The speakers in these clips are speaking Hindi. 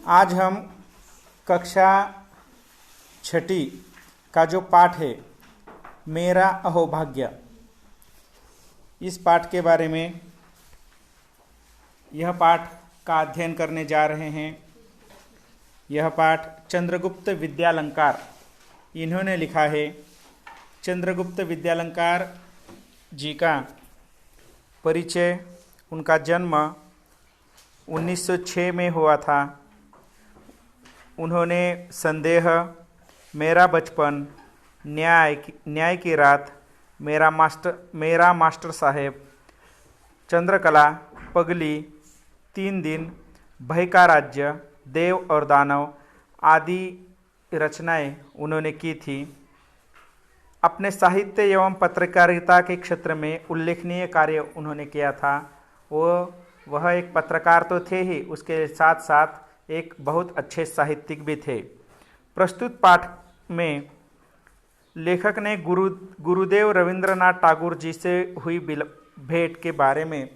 आज हम कक्षा छठी का जो पाठ है मेरा अहोभाग्य, इस पाठ के बारे में यह पाठ का अध्ययन करने जा रहे हैं। यह पाठ चंद्रगुप्त विद्यालंकार इन्होंने लिखा है। चंद्रगुप्त विद्यालंकार जी का परिचय, उनका जन्म 1906 में हुआ था। उन्होंने संदेह, मेरा बचपन, न्याय की रात, मेरा मास्टर साहेब, चंद्रकला, पगली, 3 दिन, भय का राज्य, देव और दानव आदि रचनाएं उन्होंने की थी। अपने साहित्य एवं पत्रकारिता के क्षेत्र में उल्लेखनीय कार्य उन्होंने किया था। वह एक पत्रकार तो थे ही, उसके साथ साथ एक बहुत अच्छे साहित्यिक भी थे। प्रस्तुत पाठ में लेखक ने गुरुदेव रविंद्रनाथ टैगोर जी से हुई भेंट के बारे में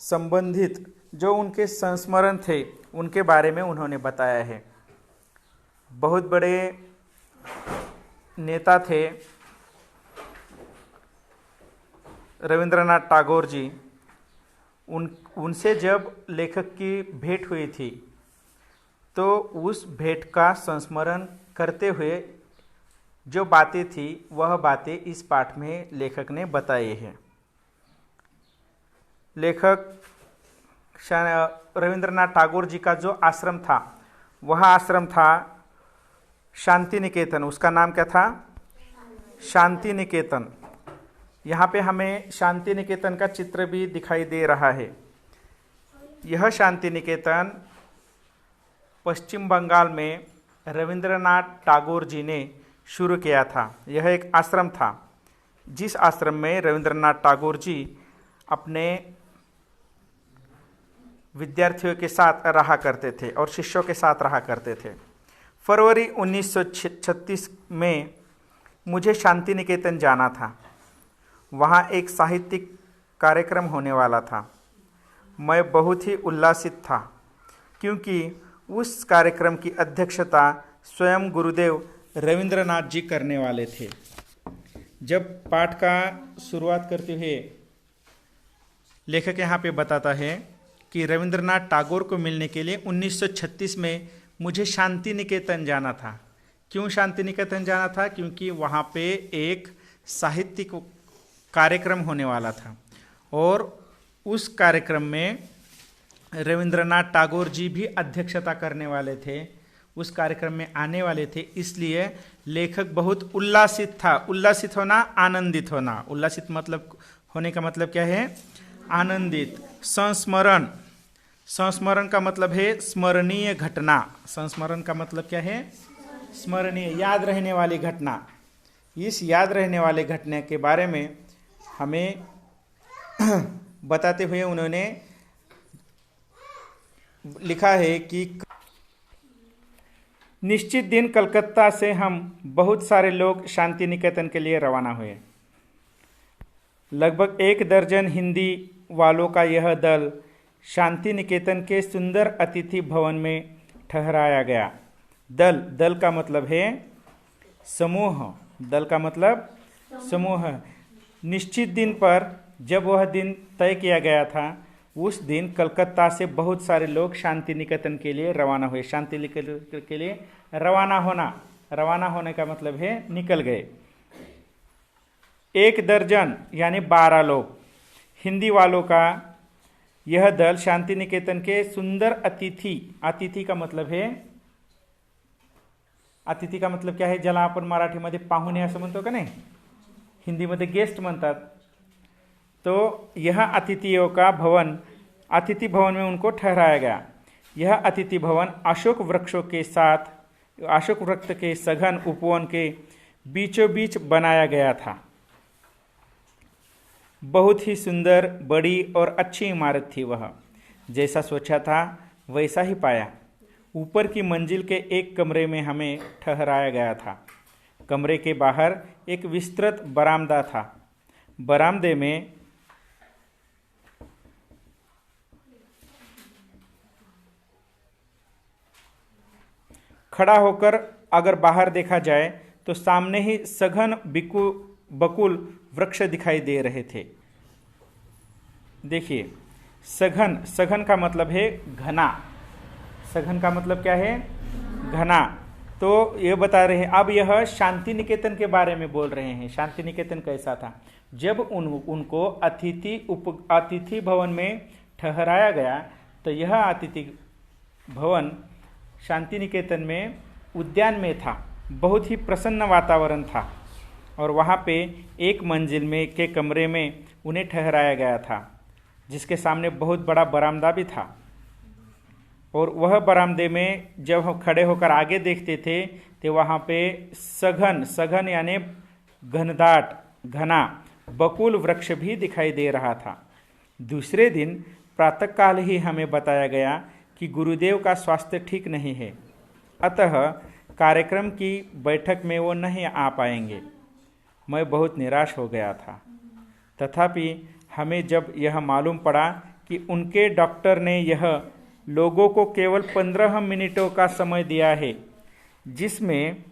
संबंधित जो उनके संस्मरण थे उनके बारे में उन्होंने बताया है। बहुत बड़े नेता थे रविंद्रनाथ टैगोर जी। उनसे जब लेखक की भेंट हुई थी तो उस भेंट का संस्मरण करते हुए जो बातें थी वह बातें इस पाठ में लेखक ने बताई है। लेखक रविंद्रनाथ टैगोर जी का जो आश्रम था वह आश्रम था शांति निकेतन। उसका नाम क्या था? शांति निकेतन। यहाँ पे हमें शांति निकेतन का चित्र भी दिखाई दे रहा है। यह शांति निकेतन पश्चिम बंगाल में रविंद्रनाथ टैगोर जी ने शुरू किया था। यह एक आश्रम था जिस आश्रम में रविंद्रनाथ टैगोर जी अपने विद्यार्थियों के साथ रहा करते थे और शिष्यों के साथ रहा करते थे। फरवरी 1936 में मुझे शांति निकेतन जाना था। वहाँ एक साहित्यिक कार्यक्रम होने वाला था। मैं बहुत ही उल्लासित था क्योंकि उस कार्यक्रम की अध्यक्षता स्वयं गुरुदेव रविंद्रनाथ जी करने वाले थे। जब पाठ का शुरुआत करते हुए लेखक यहाँ पे बताता है कि रविंद्रनाथ टैगोर को मिलने के लिए 1936 में मुझे शांति निकेतन जाना था। क्यों शांति निकेतन जाना था? क्योंकि वहाँ पे एक साहित्यिक कार्यक्रम होने वाला था और उस कार्यक्रम में रविंद्रनाथ टैगोर जी भी अध्यक्षता करने वाले थे, उस कार्यक्रम में आने वाले थे। इसलिए लेखक बहुत उल्लासित था। उल्लासित होना, आनंदित होना। उल्लासित मतलब होने का मतलब क्या है? आनंदित। संस्मरण, संस्मरण का मतलब है स्मरणीय घटना। संस्मरण का मतलब क्या है? स्मरणीय, याद रहने वाली घटना। इस याद रहने वाले घटना के बारे में हमें बताते हुए उन्होंने लिखा है कि निश्चित दिन कलकत्ता से हम बहुत सारे लोग शांति निकेतन के लिए रवाना हुए। लगभग 1 दर्जन हिंदी वालों का यह दल शांति निकेतन के सुंदर अतिथि भवन में ठहराया गया। दल का मतलब है समूह। दल का मतलब समूह। निश्चित दिन पर, जब वह दिन तय किया गया था, उस दिन कलकत्ता से बहुत सारे लोग शांति निकेतन के लिए रवाना हुए। शांति निकेतन के लिए रवाना होना, रवाना होने का मतलब है निकल गए। 1 दर्जन यानी 12 लोग हिंदी वालों का यह दल शांति निकेतन के सुंदर अतिथि का मतलब है, अतिथि का मतलब क्या है? ज्याला आपण मराठीमध्ये पाहुणे असं म्हणतो का नाही, हिंदीमध्ये गेस्ट म्हणतात। तो यह अतिथियों का भवन, अतिथि भवन में उनको ठहराया गया। यह अतिथि भवन अशोक वृक्षों के साथ, अशोक वृक्ष के सघन उपवन के बीचों बीच बनाया गया था। बहुत ही सुंदर, बड़ी और अच्छी इमारत थी वह। जैसा सोचा था वैसा ही पाया। ऊपर की मंजिल के एक कमरे में हमें ठहराया गया था। कमरे के बाहर एक विस्तृत बरामदा था। बरामदे में खड़ा होकर अगर बाहर देखा जाए तो सामने ही सघन बकुल वृक्ष दिखाई दे रहे थे। देखिए, सघन, सघन का मतलब है घना। सघन का मतलब क्या है? घना। तो ये बता रहे हैं, अब यह शांति निकेतन के बारे में बोल रहे हैं। शांति निकेतन कैसा था? जब उनको अतिथि भवन में ठहराया गया तो यह अतिथि भवन शांति निकेतन में उद्यान में था। बहुत ही प्रसन्न वातावरण था और वहाँ पे एक मंजिल में के कमरे में उन्हें ठहराया गया था, जिसके सामने बहुत बड़ा बरामदा भी था। और वह बरामदे में जब हम खड़े होकर आगे देखते थे तो वहाँ पे सघन, सघन यानी घनदाट, घना बकुल वृक्ष भी दिखाई दे रहा था। दूसरे दिन प्रातःकाल ही हमें बताया गया कि गुरुदेव का स्वास्थ्य ठीक नहीं है, अतः कार्यक्रम की बैठक में वो नहीं आ पाएंगे। मैं बहुत निराश हो गया था। तथापि हमें जब यह मालूम पड़ा कि उनके डॉक्टर ने यह लोगों को केवल 15 मिनटों का समय दिया है, जिसमें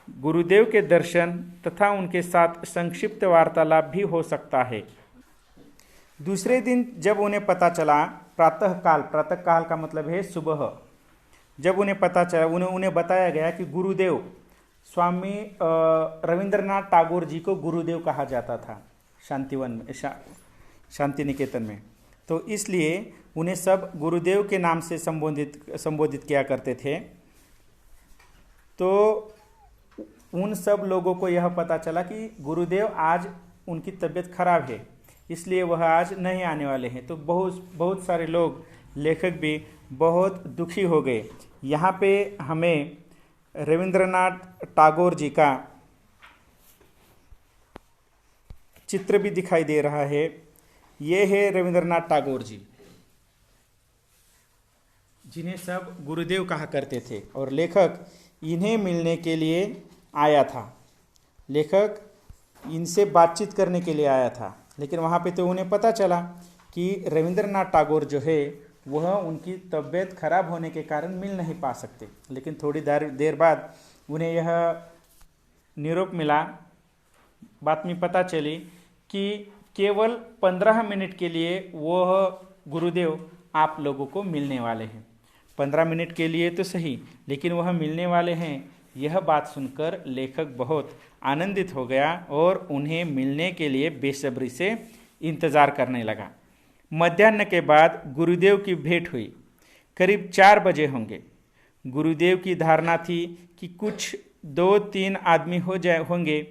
गुरुदेव के दर्शन तथा उनके साथ संक्षिप्त वार्तालाप भी हो सकता है। दूसरे दिन जब उन्हें पता चला, प्रातःकाल, प्रातःकाल का मतलब है सुबह, जब उन्हें पता चला, उन्हें बताया गया कि गुरुदेव, स्वामी रविंद्रनाथ टैगोर जी को गुरुदेव कहा जाता था शांतिवन में, शांति निकेतन में। तो इसलिए उन्हें सब गुरुदेव के नाम से संबोधित किया करते थे। तो उन सब लोगों को यह पता चला कि गुरुदेव आज उनकी तबीयत खराब है, इसलिए वह आज नहीं आने वाले हैं। तो बहुत सारे लोग, लेखक भी बहुत दुखी हो गए। यहाँ पे हमें रविंद्रनाथ टैगोर जी का चित्र भी दिखाई दे रहा है। ये है रविंद्रनाथ टैगोर जी, जिन्हें सब गुरुदेव कहा करते थे, और लेखक इन्हें मिलने के लिए आया था। लेखक इनसे बातचीत करने के लिए आया था, लेकिन वहाँ पे तो उन्हें पता चला कि रविंद्रनाथ टैगोर जो है वह उनकी तबीयत खराब होने के कारण मिल नहीं पा सकते। लेकिन थोड़ी देर बाद उन्हें यह न्यूरोप मिला, बात में पता चली कि केवल 15 मिनट के लिए वह गुरुदेव आप लोगों को मिलने वाले हैं। 15 मिनट के लिए तो सही, लेकिन वह मिलने वाले हैं। यह बात सुनकर लेखक बहुत आनंदित हो गया और उन्हें मिलने के लिए बेसब्री से इंतज़ार करने लगा। मध्याह्न के बाद गुरुदेव की भेंट हुई। करीब 4 बजे होंगे। गुरुदेव की धारणा थी कि कुछ 2-3 आदमी होंगे,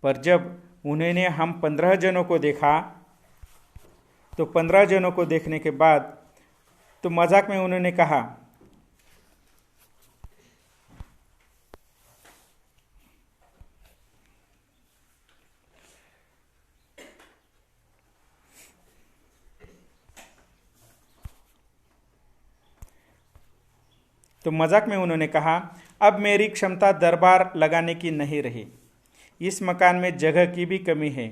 पर जब उन्होंने हम 15 जनों को देखा तो 15 जनों को देखने के बाद तो मजाक में उन्होंने कहा, अब मेरी क्षमता दरबार लगाने की नहीं रही। इस मकान में जगह की भी कमी है।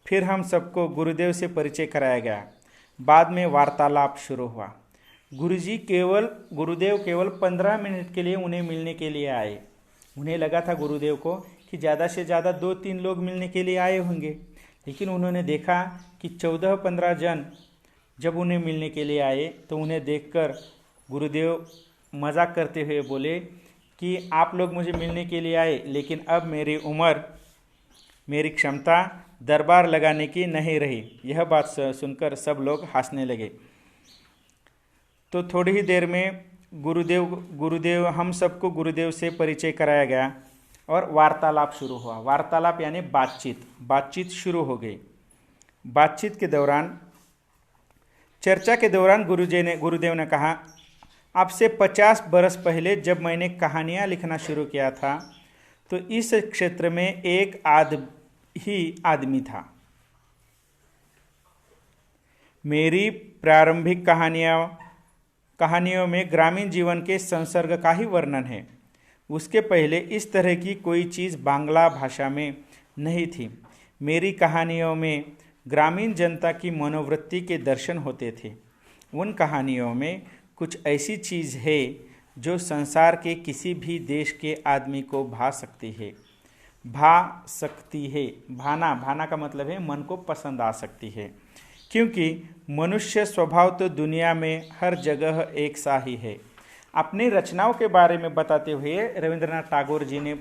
फिर हम सबको गुरुदेव से परिचय कराया गया। बाद में वार्तालाप शुरू हुआ। गुरुदेव केवल 15 मिनट के लिए उन्हें मिलने के लिए आए। उन्हें लगा था गुरुदेव को कि ज़्यादा से ज़्यादा 2-3 लोग मिलने के लिए आए होंगे, लेकिन उन्होंने देखा कि 14-15 जन जब उन्हें मिलने के लिए आए तो उन्हें देखकर गुरुदेव मजाक करते हुए बोले कि आप लोग मुझे मिलने के लिए आए, लेकिन अब मेरी उम्र, मेरी क्षमता दरबार लगाने की नहीं रही। यह बात सुनकर सब लोग हंसने लगे। तो थोड़ी ही देर में गुरुदेव हम सबको गुरुदेव से परिचय कराया गया और वार्तालाप शुरू हुआ। वार्तालाप यानी बातचीत शुरू हो गई। बातचीत के दौरान, चर्चा के दौरान गुरुदेव ने कहा, आपसे 50 बरस पहले जब मैंने कहानियाँ लिखना शुरू किया था तो इस क्षेत्र में एक आदमी था। मेरी प्रारंभिक कहानियों में ग्रामीण जीवन के संसर्ग का ही वर्णन है। उसके पहले इस तरह की कोई चीज़ बांग्ला भाषा में नहीं थी। मेरी कहानियों में ग्रामीण जनता की मनोवृत्ति के दर्शन होते थे। उन कहानियों में कुछ ऐसी चीज़ है जो संसार के किसी भी देश के आदमी को भा सकती है। भाना का मतलब है मन को पसंद आ सकती है, क्योंकि मनुष्य स्वभाव तो दुनिया में हर जगह एक सा ही है। अपनी रचनाओं के बारे में बताते हुए रविंद्रनाथ टैगोर जी ने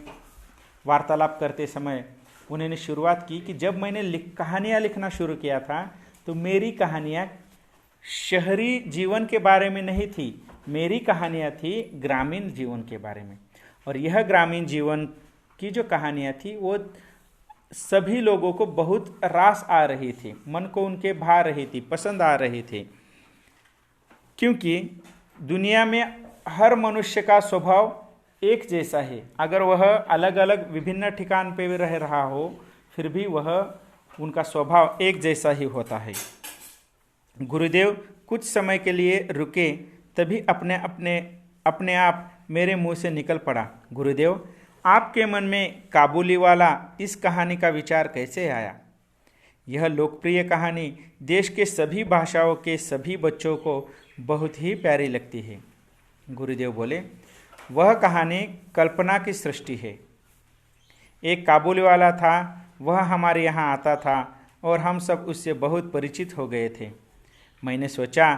वार्तालाप करते समय उन्होंने शुरुआत की कि जब मैंने कहानियाँ लिखना शुरू किया था तो मेरी कहानियाँ शहरी जीवन के बारे में नहीं थी, मेरी कहानियाँ थी ग्रामीण जीवन के बारे में। और यह ग्रामीण जीवन की जो कहानियाँ थी वो सभी लोगों को बहुत रास आ रही थी, मन को उनके भा रही थी, पसंद आ रही थी, क्योंकि दुनिया में हर मनुष्य का स्वभाव एक जैसा है। अगर वह अलग अलग विभिन्न ठिकान पे भी रह रहा हो फिर भी वह उनका स्वभाव एक जैसा ही होता है। गुरुदेव कुछ समय के लिए रुके, तभी अपने आप मेरे मुंह से निकल पड़ा, गुरुदेव आपके मन में काबुली वाला इस कहानी का विचार कैसे आया? यह लोकप्रिय कहानी देश के सभी भाषाओं के सभी बच्चों को बहुत ही प्यारी लगती है। गुरुदेव बोले, वह कहानी कल्पना की सृष्टि है। एक काबुली वाला था, वह हमारे यहाँ आता था और हम सब उससे बहुत परिचित हो गए थे। मैंने सोचा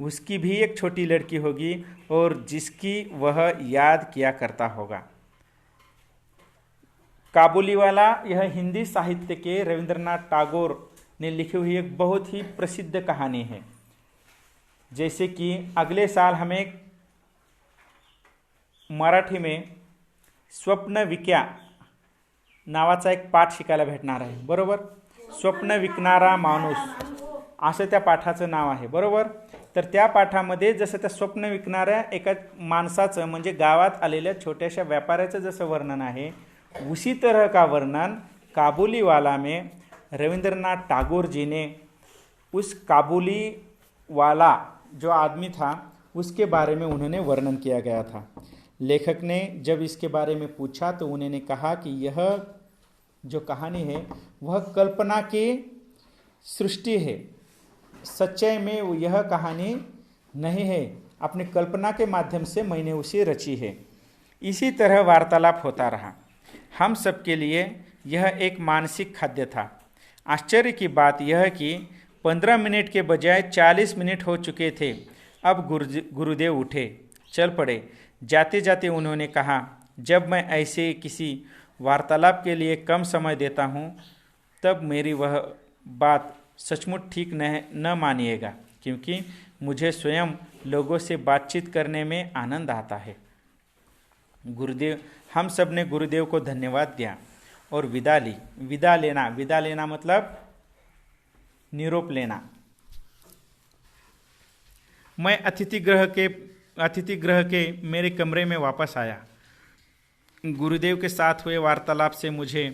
उसकी भी एक छोटी लड़की होगी और जिसकी वह याद किया करता होगा। काबुली वाला यह हिंदी साहित्य के रविंद्रनाथ टैगोर ने लिखी हुई एक बहुत ही प्रसिद्ध कहानी है। जैसे कि अगले साल हमें मराठी में स्वप्न विक्या नावाचा एक पाठ शिकायला भेटणार आहे, बरोबर? स्वप्न विकणारा माणूस असं त्या पाठाचं नाव आहे, बरोबर? तर त्या पाठामध्ये जसं त्या स्वप्न विकणाऱ्या एका माणसाचं म्हणजे गावात आलेल्या छोट्याशा व्यापाऱ्याचं जसं वर्णन आहे, उसी तरह का वर्णन काबुली वाला में रविंद्रनाथ टैगोर जी ने उस काबुली वाला जो आदमी था उसके बारे में उन्होंने वर्णन किया गया था। लेखक ने जब इसके बारे में पूछा तो उन्होंने कहा कि यह जो कहानी है वह कल्पना की सृष्टि है, सच्चाई में यह कहानी नहीं है, अपनी कल्पना के माध्यम से मैंने उसे रची है। इसी तरह वार्तालाप होता रहा। हम सब के लिए यह एक मानसिक खाद्य था। आश्चर्य की बात यह कि 15 मिनट के बजाय 40 मिनट हो चुके थे। अब गुरुदेव उठे, चल पड़े। जाते जाते उन्होंने कहा, जब मैं ऐसे किसी वार्तालाप के लिए कम समय देता हूँ तब मेरी वह बात सचमुच ठीक न मानिएगा, क्योंकि मुझे स्वयं लोगों से बातचीत करने में आनंद आता है। गुरुदेव, हम सब ने गुरुदेव को धन्यवाद दिया और विदा ली। विदा लेना मतलब निरोप लेना। मैं अतिथि गृह के मेरे कमरे में वापस आया। गुरुदेव के साथ हुए वार्तालाप से मुझे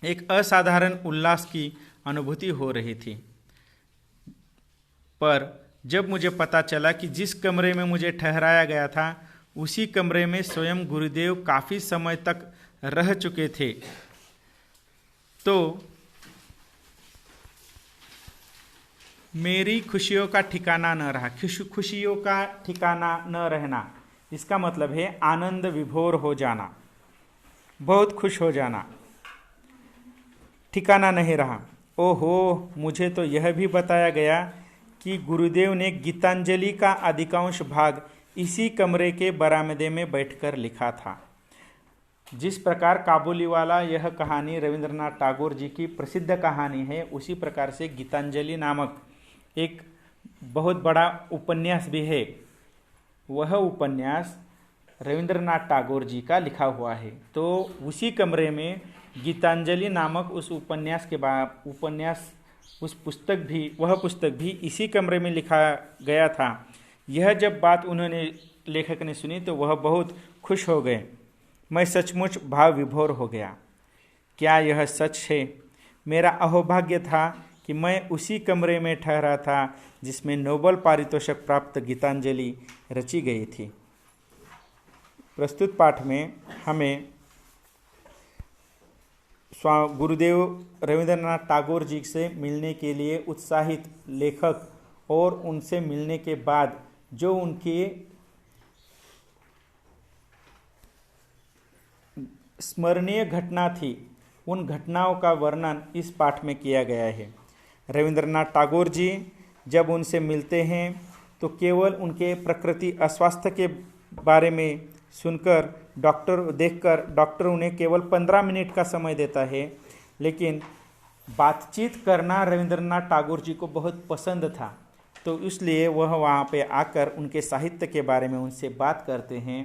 एक असाधारण उल्लास की अनुभूति हो रही थी, पर जब मुझे पता चला कि जिस कमरे में मुझे ठहराया गया था उसी कमरे में स्वयं गुरुदेव काफ़ी समय तक रह चुके थे, तो मेरी खुशियों का ठिकाना न रहा। खुशियों का ठिकाना न रहना, इसका मतलब है आनंद विभोर हो जाना, बहुत खुश हो जाना, ठिकाना नहीं रहा। ओहो, मुझे तो यह भी बताया गया कि गुरुदेव ने गीतांजलि का अधिकांश भाग इसी कमरे के बरामदे में बैठकर लिखा था। जिस प्रकार काबुली वाला यह कहानी रविंद्रनाथ टैगोर जी की प्रसिद्ध कहानी है, उसी प्रकार से गीतांजलि नामक एक बहुत बड़ा उपन्यास भी है। वह उपन्यास रविंद्रनाथ टैगोर जी का लिखा हुआ है। तो उसी कमरे में गीतांजलि नामक उस वह पुस्तक भी इसी कमरे में लिखा गया था। यह जब बात उन्होंने लेखक ने सुनी तो वह बहुत खुश हो गए। मैं सचमुच भाव विभोर हो गया। क्या यह सच है? मेरा अहोभाग्य था कि मैं उसी कमरे में ठहरा था जिसमें नोबेल पारितोषिक प्राप्त गीतांजलि रची गई थी। प्रस्तुत पाठ में हमें गुरुदेव रविंद्रनाथ टैगोर जी से मिलने के लिए उत्साहित लेखक और उनसे मिलने के बाद जो उनके स्मरणीय घटना थी, उन घटनाओं का वर्णन इस पाठ में किया गया है। रविंद्रनाथ टैगोर जी जब उनसे मिलते हैं तो केवल उनके प्रकृति अस्वास्थ्य के बारे में सुनकर डॉक्टर उन्हें केवल 15 मिनट का समय देता है, लेकिन बातचीत करना रविंद्रनाथ टैगोर जी को बहुत पसंद था, तो इसलिए वह वहाँ पे आकर उनके साहित्य के बारे में उनसे बात करते हैं।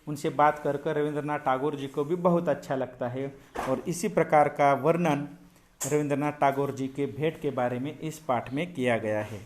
उनसे बात कर कर रविंद्रनाथ टैगोर जी को भी बहुत अच्छा लगता है, और इसी प्रकार का वर्णन रविंद्रनाथ टैगोर जी के भेंट के बारे में इस पाठ में किया गया है।